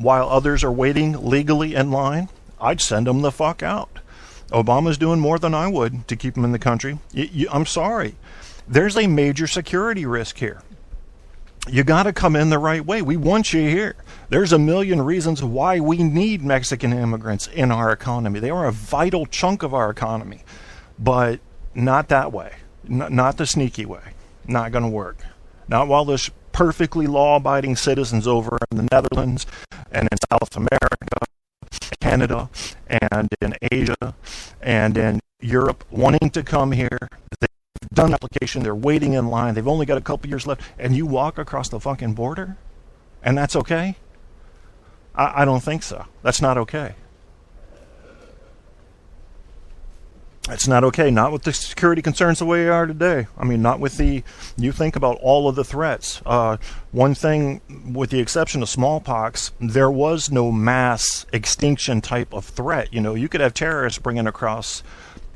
while others are waiting legally in line, I'd send them the fuck out. Obama's doing more than I would to keep them in the country. I'm sorry. There's a major security risk here. You got to come in the right way. We want you here. There's a million reasons why we need Mexican immigrants in our economy. They are a vital chunk of our economy, but not that way. Not the sneaky way. Not going to work. Not while there's perfectly law-abiding citizens over in the Netherlands and in South America, Canada, and in Asia, and in Europe wanting to come here. They've done an application. They're waiting in line. They've only got a couple years left. And you walk across the fucking border? And that's okay? I don't think so. That's not okay. It's not okay. Not with the security concerns the way they are today. I mean, not with the... You think about all of the threats. One thing, with the exception of smallpox, there was no mass extinction type of threat. You know, you could have terrorists bringing across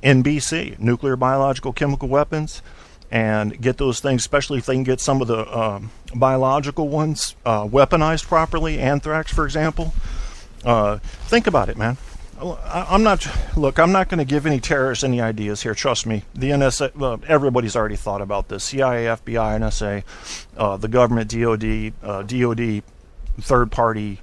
NBC, nuclear, biological, chemical weapons, and get those things, especially if they can get some of the biological ones weaponized properly, anthrax, for example. Think about it, man. I'm not going to give any terrorists any ideas here. Trust me. The NSA, everybody's already thought about this. CIA, FBI, NSA, the government, DOD, third-party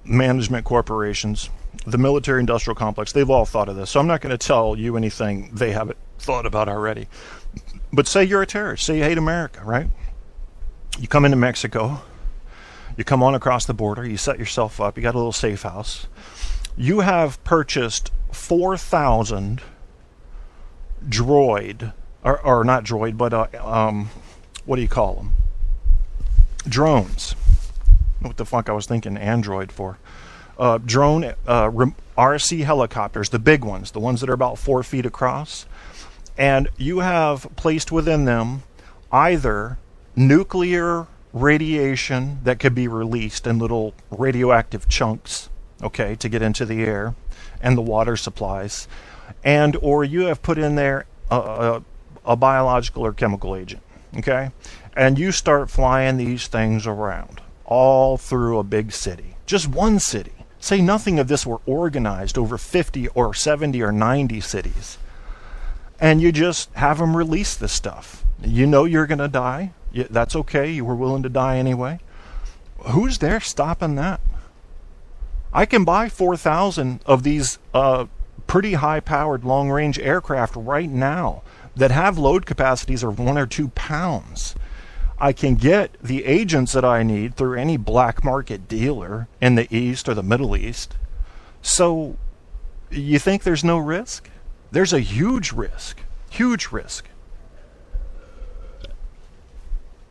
management corporations, the military-industrial complex. They've all thought of this. So I'm not going to tell you anything they haven't thought about already. But say you're a terrorist. Say you hate America, right? You come into Mexico. You come on across the border. You set yourself up. You got a little safe house. You have purchased 4,000 droid, or not droid, but what do you call them? Drones. What the fuck I was thinking Android for. Drone RC helicopters, the big ones, the ones that are about 4 feet across. And you have placed within them either nuclear radiation that could be released in little radioactive chunks, okay, to get into the air, and the water supplies, and or you have put in there a biological or chemical agent, okay, and you start flying these things around all through a big city, just one city. Say nothing of this were organized over 50 or 70 or 90 cities, and you just have them release this stuff. You know you're going to die. That's okay. You were willing to die anyway. Who's there stopping that? I can buy 4,000 of these pretty high-powered long-range aircraft right now that have load capacities of 1 or 2 pounds. I can get the agents that I need through any black market dealer in the East or the Middle East. So you think there's no risk? There's a huge risk. Huge risk.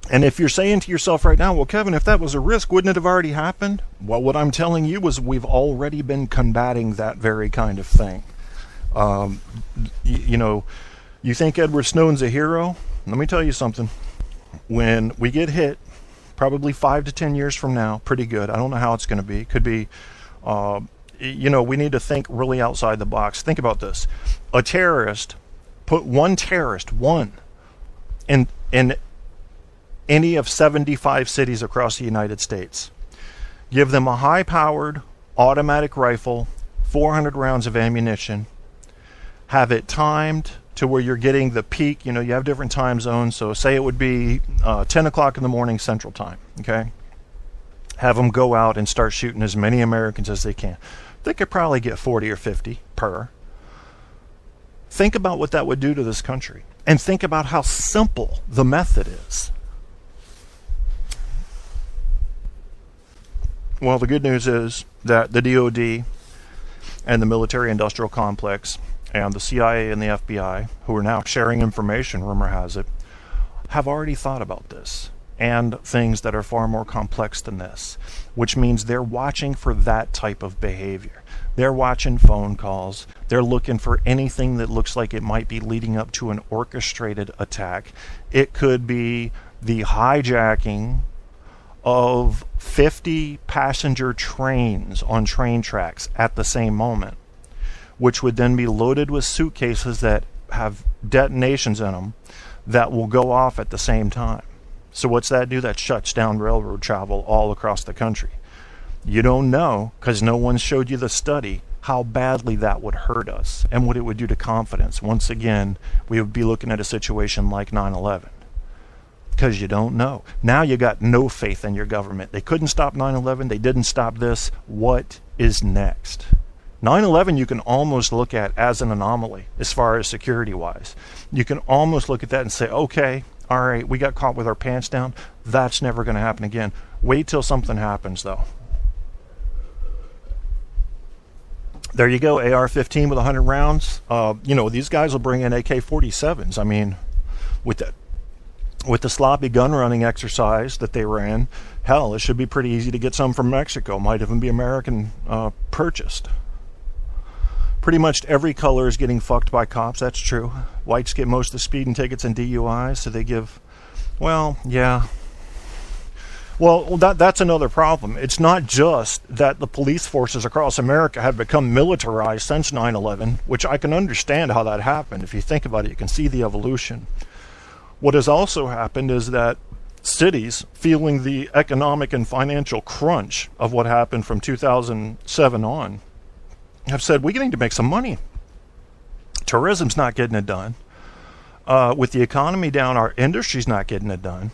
And if you're saying to yourself right now, well, Kevin, if that was a risk, wouldn't it have already happened? Well, what I'm telling you is we've already been combating that very kind of thing. You know, you think Edward Snowden's a hero? Let me tell you something. When we get hit, probably 5 to 10 years from now, pretty good. I don't know how it's going to be. Could be, you know, we need to think really outside the box. Think about this. A terrorist, put one terrorist, one, in any of 75 cities across the United States. Give them a high-powered automatic rifle, 400 rounds of ammunition, have it timed to where you're getting the peak. You know, you have different time zones, so say it would be 10 o'clock in the morning Central Time, okay? Have them go out and start shooting as many Americans as they can. They could probably get 40 or 50 per. Think about what that would do to this country, and think about how simple the method is. Well, the good news is that the DOD and the military-industrial complex and the CIA and the FBI, who are now sharing information, rumor has it, have already thought about this and things that are far more complex than this, which means they're watching for that type of behavior. They're watching phone calls. They're looking for anything that looks like it might be leading up to an orchestrated attack. It could be the hijacking of 50 passenger trains on train tracks at the same moment, which would then be loaded with suitcases that have detonations in them that will go off at the same time. So what's that do? That shuts down railroad travel all across the country. You don't know, because no one showed you the study, how badly that would hurt us and what it would do to confidence. Once again, we would be looking at a situation like 9/11. Because you don't know. Now you got no faith in your government. They couldn't stop 9/11. They didn't stop this. What is next? 9/11 you can almost look at as an anomaly as far as security-wise. You can almost look at that and say, okay, all right, we got caught with our pants down. That's never going to happen again. Wait till something happens, though. There you go, AR-15 with 100 rounds. These guys will bring in AK-47s. I mean, with the sloppy gun running exercise that they ran, hell, it should be pretty easy to get some from Mexico. Might even be American purchased. Pretty much every color is getting fucked by cops. That's true. Whites get most of the speeding tickets and DUIs, so they give, well, yeah. Well, that's another problem. It's not just that the police forces across America have become militarized since 9/11, which I can understand how that happened. If you think about it, you can see the evolution. What has also happened is that cities, feeling the economic and financial crunch of what happened from 2007 on, have said, we need to make some money. Tourism's not getting it done. With the economy down, our industry's not getting it done.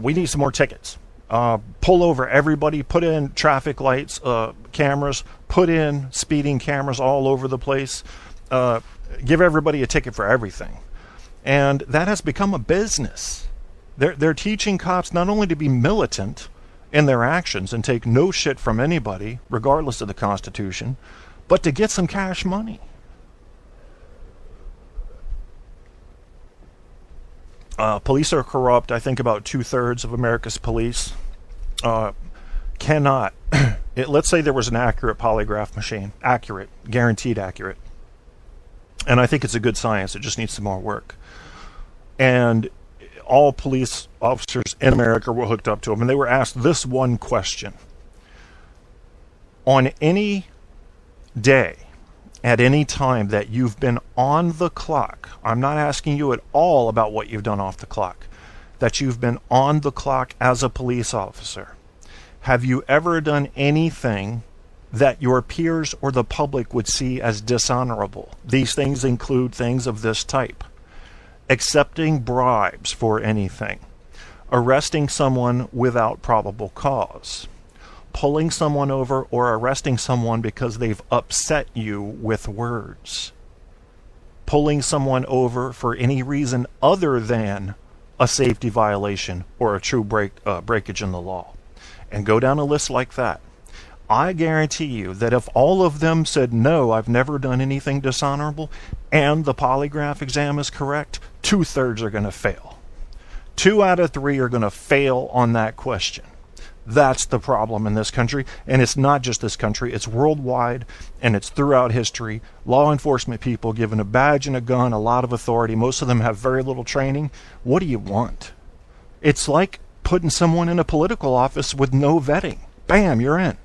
We need some more tickets. Pull over everybody, put in traffic lights, cameras, put in speeding cameras all over the place. Give everybody a ticket for everything. And that has become a business. They're teaching cops not only to be militant in their actions and take no shit from anybody, regardless of the Constitution, but to get some cash money. Police are corrupt. I think about 2/3 of America's police cannot. Let's say there was an accurate polygraph machine. Accurate. Guaranteed accurate. And I think it's a good science. It just needs some more work. And all police officers in America were hooked up to them. And they were asked this one question. On any day, at any time that you've been on the clock, I'm not asking you at all about what you've done off the clock, that you've been on the clock as a police officer, have you ever done anything that your peers or the public would see as dishonorable? These things include things of this type: accepting bribes for anything, arresting someone without probable cause, pulling someone over or arresting someone because they've upset you with words, pulling someone over for any reason other than a safety violation or a true breakage in the law. And go down a list like that. I guarantee you that if all of them said, no, I've never done anything dishonorable, and the polygraph exam is correct, 2/3 are going to fail. 2 out of 3 are going to fail on that question. That's the problem in this country, and it's not just this country, it's worldwide, and it's throughout history. Law enforcement people given a badge and a gun, a lot of authority, most of them have very little training. What do you want? It's like putting someone in a political office with no vetting. Bam, you're in.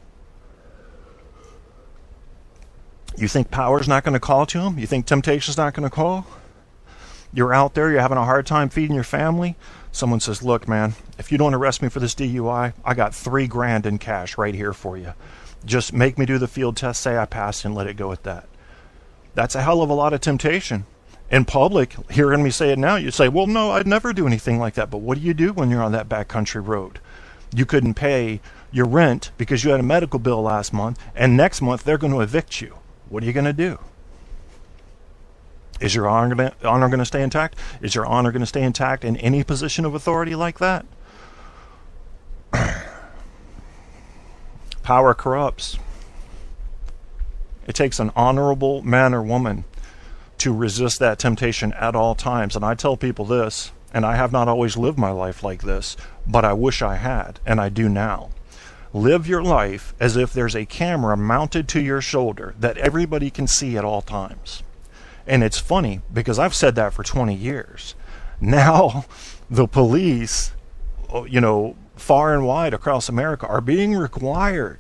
You think power's not going to call to them? You think temptation's not going to call? You're out there, you're having a hard time feeding your family. Someone says, look, man, if you don't arrest me for this DUI, I got $3,000 in cash right here for you. Just make me do the field test, say I passed, and let it go at that. That's a hell of a lot of temptation. In public, hearing me say it now, you say, well, no, I'd never do anything like that. But what do you do when you're on that backcountry road? You couldn't pay your rent because you had a medical bill last month, and next month they're going to evict you. What are you going to do? Is your honor going to stay intact? Is your honor going to stay intact in any position of authority like that? Power corrupts. It takes an honorable man or woman to resist that temptation at all times. And I tell people this, and I have not always lived my life like this, but I wish I had, and I do now. Live your life as if there's a camera mounted to your shoulder that everybody can see at all times. And it's funny because I've said that for 20 years. Now the police, far and wide across America are being required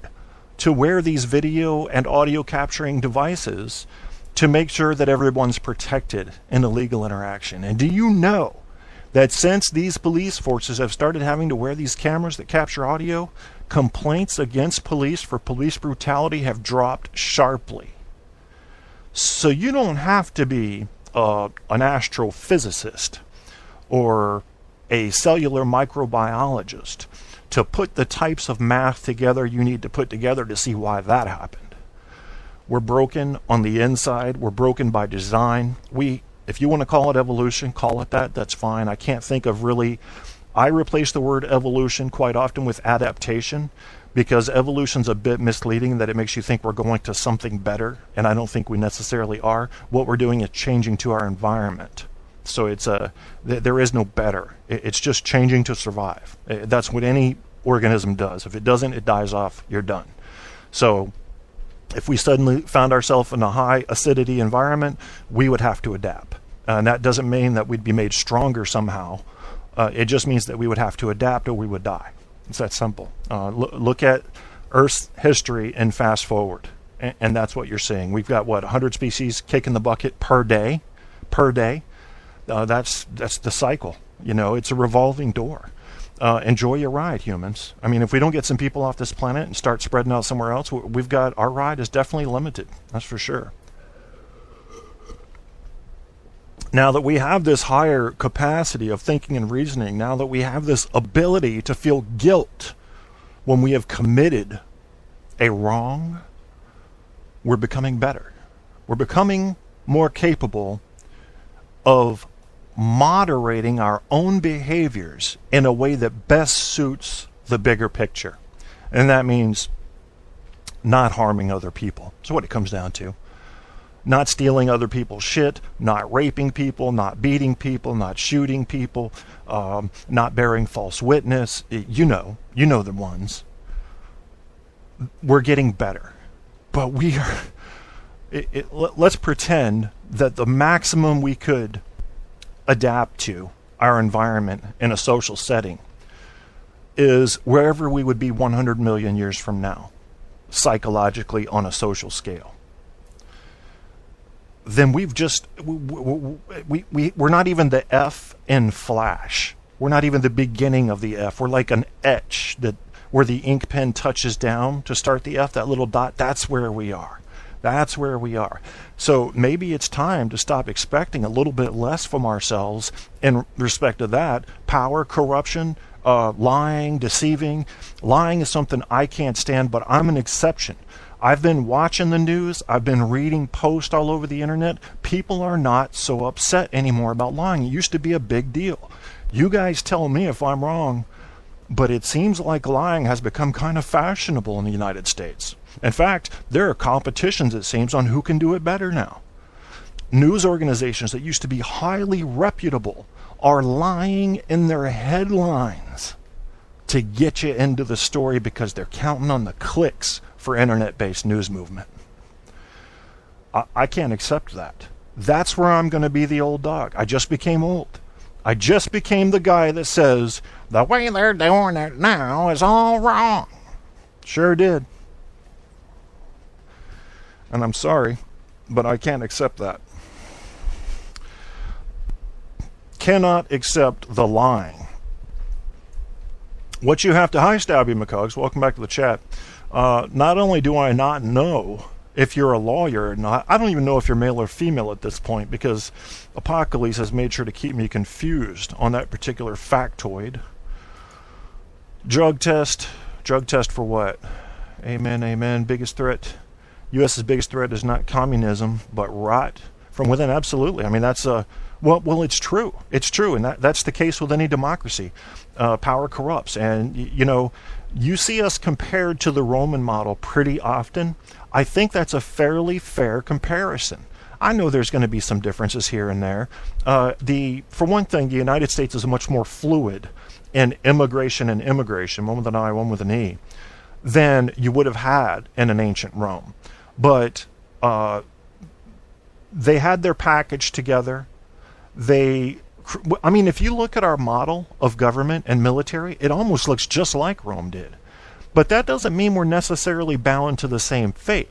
to wear these video and audio capturing devices to make sure that everyone's protected in a legal interaction. And do you know that since these police forces have started having to wear these cameras that capture audio, complaints against police for police brutality have dropped sharply. So you don't have to be an astrophysicist or a cellular microbiologist to put the types of math together you need to put together to see why that happened. We're broken on the inside. We're broken by design. If you want to call it evolution, call it that. That's fine. I can't think of really... I replace the word evolution quite often with adaptation, because evolution's a bit misleading, that it makes you think we're going to something better, and I don't think we necessarily are. What we're doing is changing to our environment. So there is no better. It's just changing to survive. That's what any organism does. If it doesn't, it dies off. You're done. So if we suddenly found ourselves in a high acidity environment, we would have to adapt. And that doesn't mean that we'd be made stronger somehow. It just means that we would have to adapt or we would die. It's that simple. Look at Earth's history and fast forward. And that's what you're seeing. We've got, 100 species kicking the bucket per day? That's the cycle. It's a revolving door. Enjoy your ride, humans. I mean, if we don't get some people off this planet and start spreading out somewhere else, our ride is definitely limited. That's for sure. Now that we have this higher capacity of thinking and reasoning, now that we have this ability to feel guilt when we have committed a wrong, we're becoming better. We're becoming more capable of moderating our own behaviors in a way that best suits the bigger picture. And that means not harming other people. That's what it comes down to. Not stealing other people's shit, not raping people, not beating people, not shooting people, not bearing false witness. You know the ones. We're getting better. But we are... let's pretend that the maximum we could adapt to our environment in a social setting is wherever we would be 100 million years from now, psychologically on a social scale. Then we're not even the F in Flash. We're not even the beginning of the F. We're like an etch where the ink pen touches down to start the F, that little dot. That's where we are. That's where we are. So maybe it's time to stop expecting a little bit less from ourselves in respect to that. Power, corruption, lying, deceiving. Lying is something I can't stand, but I'm an exception. I've been watching the news. I've been reading posts all over the internet. People are not so upset anymore about lying. It used to be a big deal. You guys tell me if I'm wrong, but it seems like lying has become kind of fashionable in the United States. In fact, there are competitions, it seems, on who can do it better now. News organizations that used to be highly reputable are lying in their headlines to get you into the story because they're counting on the clicks for internet-based news movement. I can't accept that. That's where I'm going to be the old dog. I just became old. I just became the guy that says, the way they're doing it now is all wrong. Sure did. And I'm sorry, but I can't accept that. Cannot accept the lying. What you have to... Hi, Stabby McCugs. Welcome back to the chat. Not only do I not know if you're a lawyer or not, I don't even know if you're male or female at this point, because Apocalypse has made sure to keep me confused on that particular factoid. Drug test for what? Amen. Biggest threat. U.S.'s biggest threat is not communism, but rot from within. Absolutely. I mean, that's well, it's true. It's true, and that's the case with any democracy. Power corrupts, and you see us compared to the Roman model pretty often. I think that's a fairly fair comparison. I know there's going to be some differences here and there. For one thing, the United States is much more fluid in immigration, one with an I, one with an E, than you would have had in an ancient Rome. But they had their package together. If you look at our model of government and military, it almost looks just like Rome did. But that doesn't mean we're necessarily bound to the same fate.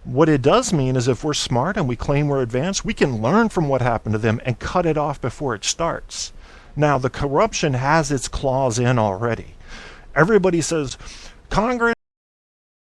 What it does mean is if we're smart and we claim we're advanced, we can learn from what happened to them and cut it off before it starts. Now, the corruption has its claws in already. Everybody says, Congress